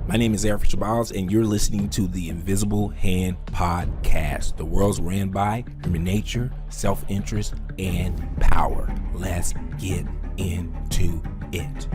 My name is Eric Shabazz, and you're listening to the Invisible Hand Podcast. The world's ran by human nature, self-interest, and power. Let's get into it.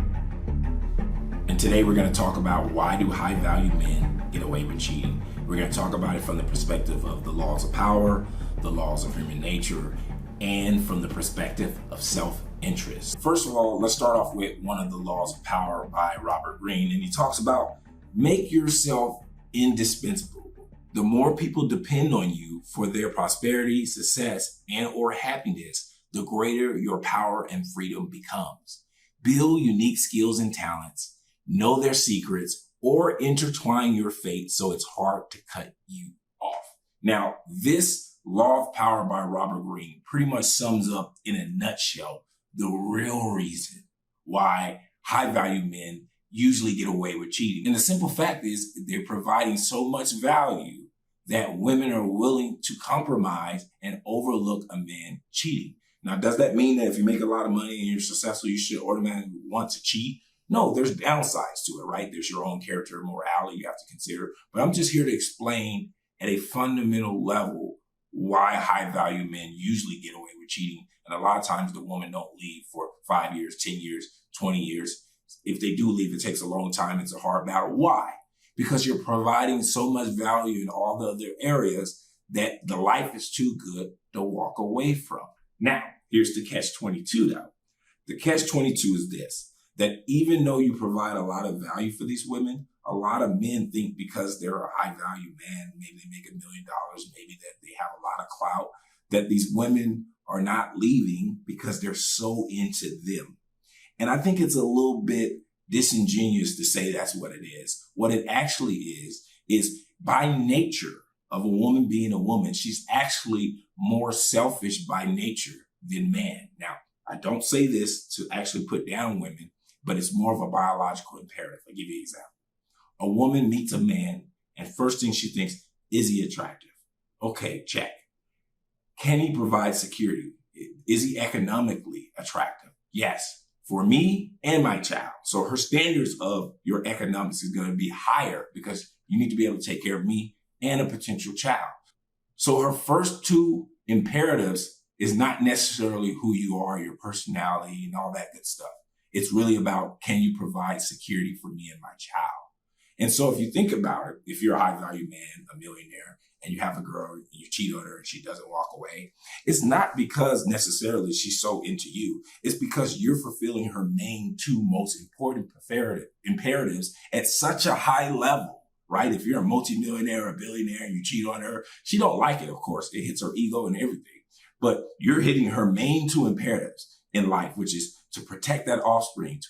And today we're going to talk about why do high-value men get away with cheating. We're going to talk about it from the perspective of the laws of power, the laws of human nature, and from the perspective of self-interest. First of all, let's start off with one of the laws of power by Robert Greene, and he talks about make yourself indispensable. The more people depend on you for their prosperity, success, and or happiness, the greater your power and freedom becomes. Build unique skills and talents, know their secrets, or intertwine your fate so it's hard to cut you off. Now, this law of power by Robert Greene pretty much sums up in a nutshell the real reason why high-value men usually get away with cheating. And the simple fact is they're providing so much value that women are willing to compromise and overlook a man cheating. Now, does that mean that if you make a lot of money and you're successful, you should automatically want to cheat? No, there's downsides to it, right? There's your own character and morality you have to consider. But I'm just here to explain at a fundamental level why high-value men usually get away with cheating. And a lot of times the woman don't leave for 5 years, 10 years, 20 years. If they do leave, it takes a long time. It's a hard battle. Why? Because you're providing so much value in all the other areas that the life is too good to walk away from. Now, here's the catch-22 though. The catch-22 is this, that even though you provide a lot of value for these women, a lot of men think because they're a high-value man, maybe they make $1 million, maybe that they have a lot of clout, that these women are not leaving because they're so into them. And I think it's a little bit disingenuous to say that's what it is. What it actually is by nature of a woman being a woman, she's actually more selfish by nature than man. Now, I don't say this to actually put down women, but it's more of a biological imperative. I'll give you an example. A woman meets a man and first thing she thinks, is he attractive? Okay, check. Can he provide security? Is he economically attractive? Yes. For me and my child. So her standards of your economics is going to be higher because you need to be able to take care of me and a potential child. So her first two imperatives is not necessarily who you are, your personality and all that good stuff. It's really about, can you provide security for me and my child? And so if you think about it, if you're a high value man, a millionaire, and you have a girl and you cheat on her and she doesn't walk away, it's not because necessarily she's so into you. It's because you're fulfilling her main two most important imperatives at such a high level, right? If you're a multimillionaire or a billionaire and you cheat on her, she don't like it, of course. It hits her ego and everything. But you're hitting her main two imperatives in life, which is to protect that offspring,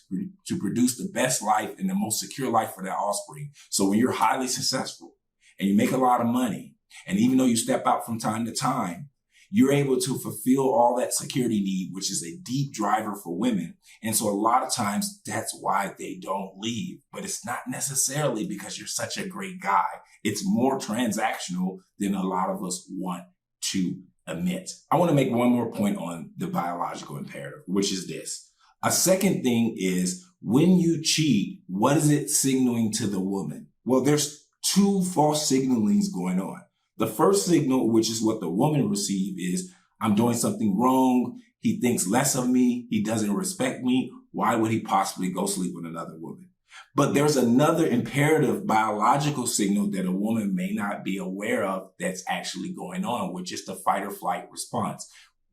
to produce the best life and the most secure life for that offspring. So when you're highly successful and you make a lot of money, and even though you step out from time to time, you're able to fulfill all that security need, which is a deep driver for women. And so a lot of times that's why they don't leave. But it's not necessarily because you're such a great guy. It's more transactional than a lot of us want to admit. I want to make one more point on the biological imperative, which is this. A second thing is when you cheat, what is it signaling to the woman? Well, there's two false signalings going on. The first signal, which is what the woman receives, is I'm doing something wrong. He thinks less of me. He doesn't respect me. Why would he possibly go sleep with another woman? But there's another imperative biological signal that a woman may not be aware of that's actually going on, which is the fight or flight response.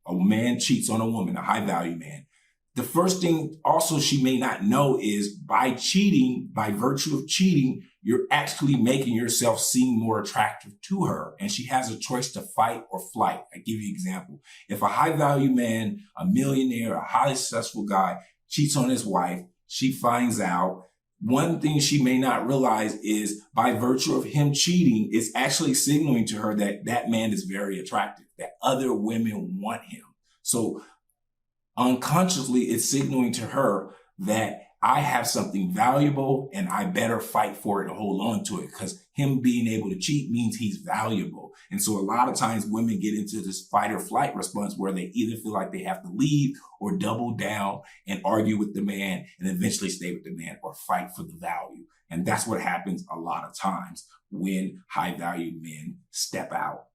A man cheats on a woman, a high value man. The first thing also she may not know is by cheating, by virtue of cheating, you're actually making yourself seem more attractive to her. And she has a choice to fight or flight. I give you an example. If a high value man, a millionaire, a highly successful guy cheats on his wife, she finds out. One thing she may not realize is by virtue of him cheating, it's actually signaling to her that that man is very attractive, that other women want him. So unconsciously, it's signaling to her that I have something valuable and I better fight for it and hold on to it because him being able to cheat means he's valuable. And so a lot of times women get into this fight or flight response where they either feel like they have to leave or double down and argue with the man and eventually stay with the man or fight for the value. And that's what happens a lot of times when high value men step out.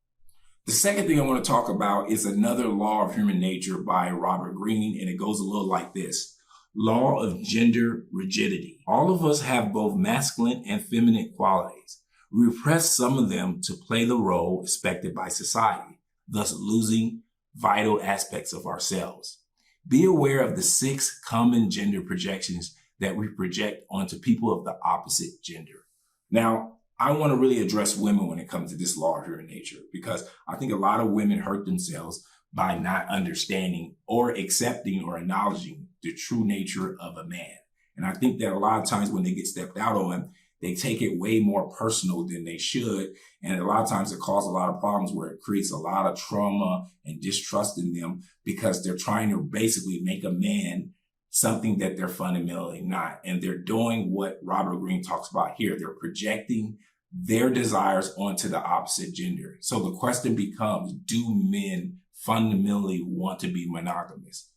The second thing I want to talk about is another law of human nature by Robert Greene, and it goes a little like this. Law of gender rigidity. All of us have both masculine and feminine qualities. We repress some of them to play the role expected by society, thus losing vital aspects of ourselves. Be aware of the 6 common gender projections that we project onto people of the opposite gender. Now, I want to really address women when it comes to this law of human nature, because I think a lot of women hurt themselves by not understanding or accepting or acknowledging the true nature of a man. And I think that a lot of times when they get stepped out on, they take it way more personal than they should. And a lot of times it causes a lot of problems where it creates a lot of trauma and distrust in them because they're trying to basically make a man something that they're fundamentally not. And they're doing what Robert Greene talks about here. They're projecting their desires onto the opposite gender. So the question becomes, do men fundamentally want to be monogamous?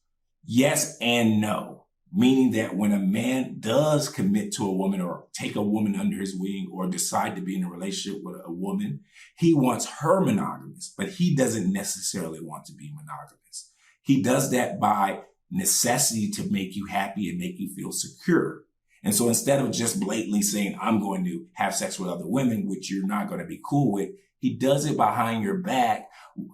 Yes and no. Meaning that when a man does commit to a woman or take a woman under his wing or decide to be in a relationship with a woman, he wants her monogamous, but he doesn't necessarily want to be monogamous. He does that by necessity to make you happy and make you feel secure. And so instead of just blatantly saying, I'm going to have sex with other women, which you're not going to be cool with, he does it behind your back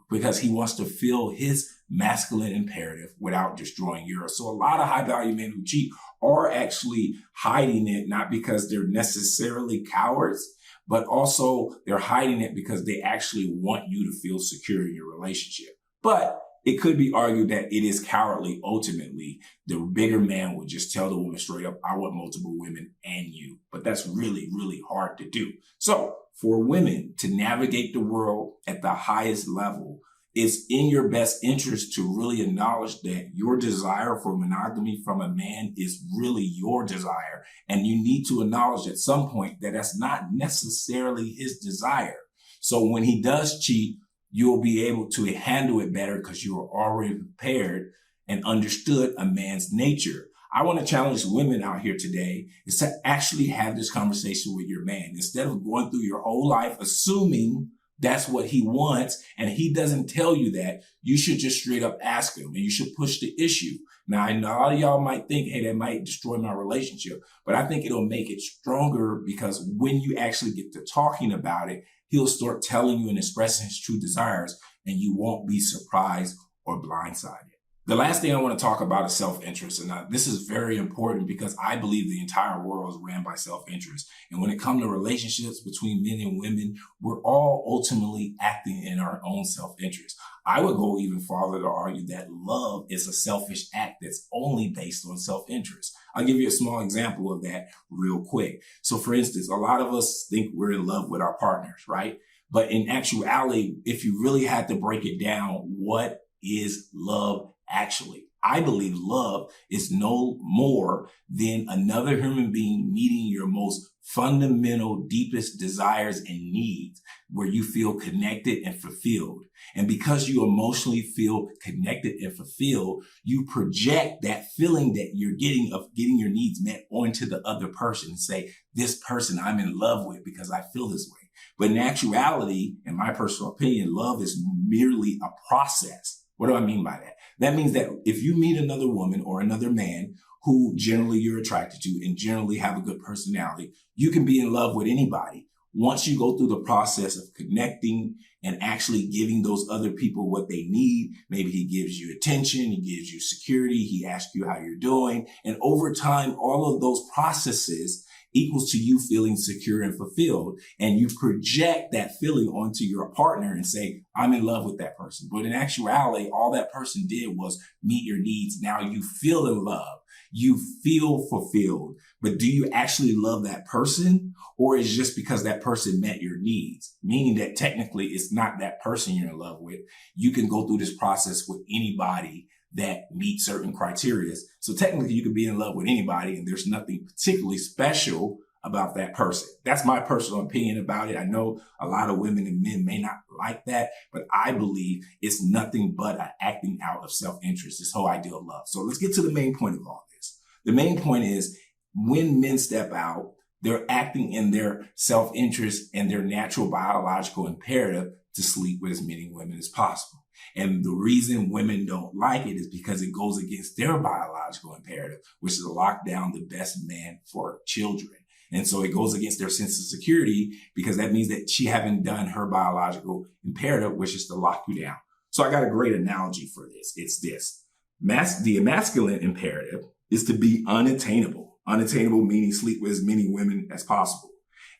because he wants to feel his masculine imperative without destroying yours. So a lot of high value men who cheat are actually hiding it, not because they're necessarily cowards, but also they're hiding it because they actually want you to feel secure in your relationship. But it could be argued that it is cowardly. Ultimately, the bigger man would just tell the woman straight up, I want multiple women and you. But that's really, really hard to do. So for women to navigate the world at the highest level, it's in your best interest to really acknowledge that your desire for monogamy from a man is really your desire. And you need to acknowledge at some point that that's not necessarily his desire. So when he does cheat, you'll be able to handle it better because you are already prepared and understood a man's nature. I want to challenge women out here today is to actually have this conversation with your man. Instead of going through your whole life assuming that's what he wants and he doesn't tell you that, you should just straight up ask him and you should push the issue. Now, I know a lot of y'all might think, hey, that might destroy my relationship, but I think it'll make it stronger because when you actually get to talking about it, he'll start telling you and expressing his true desires and you won't be surprised or blindsided. The last thing I want to talk about is self-interest. And this is very important because I believe the entire world is ran by self-interest. And when it comes to relationships between men and women, we're all ultimately acting in our own self-interest. I would go even farther to argue that love is a selfish act that's only based on self-interest. I'll give you a small example of that real quick. So for instance, a lot of us think we're in love with our partners, right? But in actuality, if you really had to break it down, what is love actually? I believe love is no more than another human being meeting your most fundamental, deepest desires and needs, where you feel connected and fulfilled. And because you emotionally feel connected and fulfilled, you project that feeling that you're getting of getting your needs met onto the other person and say, this person I'm in love with because I feel this way. But in actuality, in my personal opinion, love is merely a process. What do I mean by that? That means that if you meet another woman or another man who generally you're attracted to and generally have a good personality, you can be in love with anybody. Once you go through the process of connecting and actually giving those other people what they need, maybe he gives you attention, he gives you security, he asks you how you're doing. And over time, all of those processes equals to you feeling secure and fulfilled. And you project that feeling onto your partner and say, I'm in love with that person. But in actuality, all that person did was meet your needs. Now you feel in love. You feel fulfilled. But do you actually love that person? Or is it just because that person met your needs? Meaning that technically it's not that person you're in love with. You can go through this process with anybody that meet certain criteria. So technically you could be in love with anybody and there's nothing particularly special about that person. That's my personal opinion about it. I know a lot of women and men may not like that, but I believe it's nothing but an acting out of self-interest, this whole idea of love. So let's get to the main point of all this. The main point is when men step out, They're acting in their self-interest and their natural biological imperative to sleep with as many women as possible. And the reason women don't like it is because it goes against their biological imperative, which is to lock down the best man for children. And so it goes against their sense of security because that means that she haven't done her biological imperative, which is to lock you down. So I got a great analogy for this. It's this. The masculine imperative is to be unattainable. Unattainable meaning sleep with as many women as possible.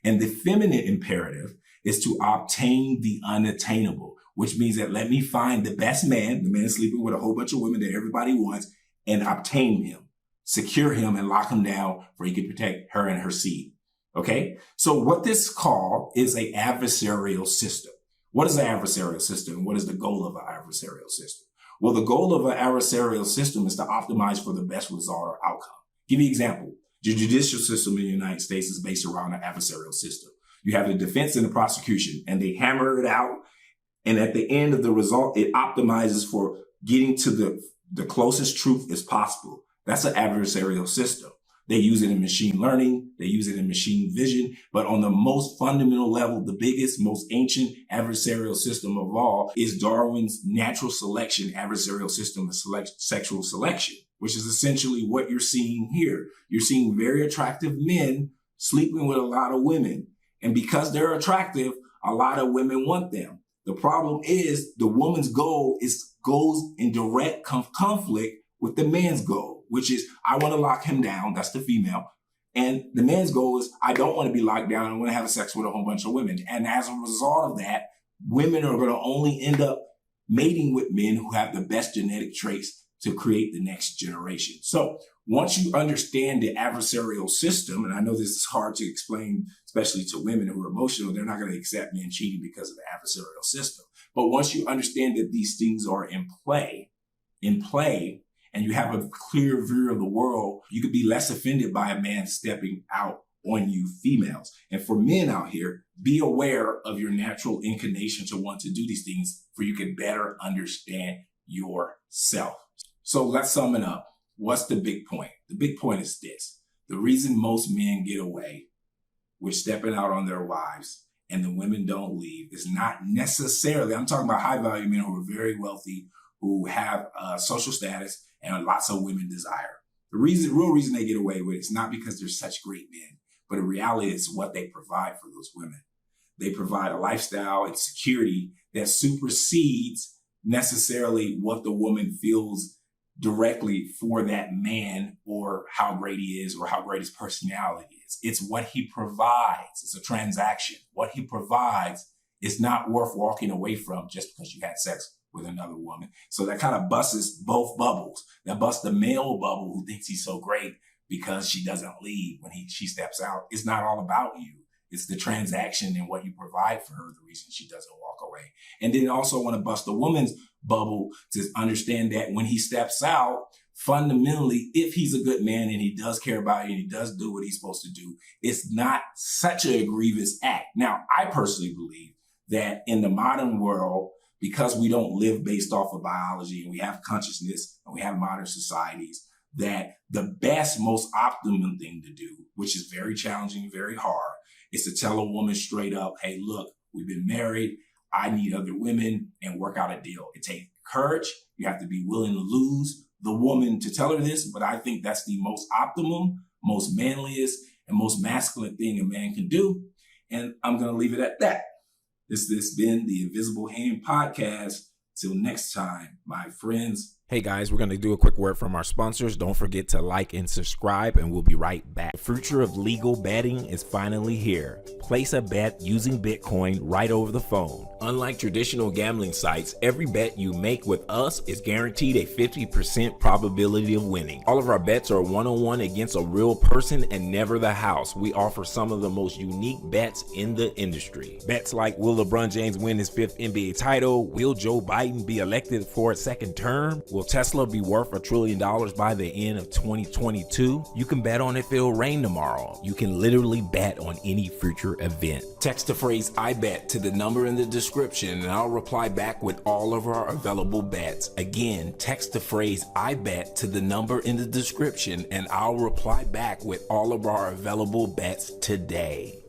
And the feminine imperative is to obtain the unattainable, which means that let me find the best man, the man sleeping with a whole bunch of women that everybody wants, and obtain him, secure him, and lock him down where he can protect her and her seed. Okay? So what this called is an adversarial system. What is an adversarial system? What is the goal of an adversarial system? Well, the goal of an adversarial system is to optimize for the best result or outcome. Give you an example. The judicial system in the United States is based around an adversarial system. You have the defense and the prosecution, and they hammer it out. And at the end of the result, it optimizes for getting to the closest truth as possible. That's an adversarial system. They use it in machine learning. They use it in machine vision. But on the most fundamental level, the biggest, most ancient adversarial system of all is Darwin's natural selection adversarial system of sexual selection, which is essentially what you're seeing here. You're seeing very attractive men sleeping with a lot of women. And because they're attractive, a lot of women want them. The problem is the woman's goal goes in direct conflict with the man's goal, which is I want to lock him down. That's the female. And the man's goal is I don't want to be locked down. I want to have sex with a whole bunch of women. And as a result of that, women are going to only end up mating with men who have the best genetic traits to create the next generation. So once you understand the adversarial system, and I know this is hard to explain, especially to women who are emotional, they're not going to accept men cheating because of the adversarial system. But once you understand that these things are in play, and you have a clear view of the world, you could be less offended by a man stepping out on you females. And for men out here, be aware of your natural inclination to want to do these things for you can better understand yourself. So let's sum it up. What's the big point? The big point is this. The reason most men get away with stepping out on their wives and the women don't leave is not necessarily, I'm talking about high value men who are very wealthy, who have social status and lots of women desire. The real reason they get away with it is not because they're such great men, but in reality, it's what they provide for those women. They provide a lifestyle and security that supersedes necessarily what the woman feels directly for that man or how great he is or how great his personality is. It's what he provides. It's a transaction. What he provides is not worth walking away from just because you had sex with another woman. So that kind of busts both bubbles. That busts the male bubble who thinks he's so great because she doesn't leave when she steps out. It's not all about you. It's the transaction and what you provide for her, the reason she doesn't walk away. And then also want to bust the woman's bubble to understand that when he steps out, fundamentally, if he's a good man and he does care about you and he does do what he's supposed to do, it's not such a grievous act. Now, I personally believe that in the modern world, because we don't live based off of biology and we have consciousness and we have modern societies, that the best, most optimum thing to do, which is very challenging, very hard, is to tell a woman straight up, hey, look, we've been married. I need other women, and work out a deal. It takes courage. You have to be willing to lose the woman to tell her this, but I think that's the most optimum, most manliest, and most masculine thing a man can do. And I'm going to leave it at that. This has been the Invisible Hand Podcast. Till next time, my friends. Hey guys, we're going to do a quick word from our sponsors. Don't forget to like and subscribe, and we'll be right back. The future of legal betting is finally here. Place a bet using Bitcoin right over the phone. Unlike traditional gambling sites, every bet you make with us is guaranteed a 50% probability of winning. All of our bets are one-on-one against a real person and never the house. We offer some of the most unique bets in the industry. Bets like, will LeBron James win his 5th NBA title? Will Joe Biden be elected for a second term? Will Tesla be worth $1 trillion by the end of 2022? You can bet on if it'll rain tomorrow. You can literally bet on any future event. Text the phrase "I bet" to the number in the description and I'll reply back with all of our available bets. Again, text the phrase "I bet" to the number in the description and I'll reply back with all of our available bets today.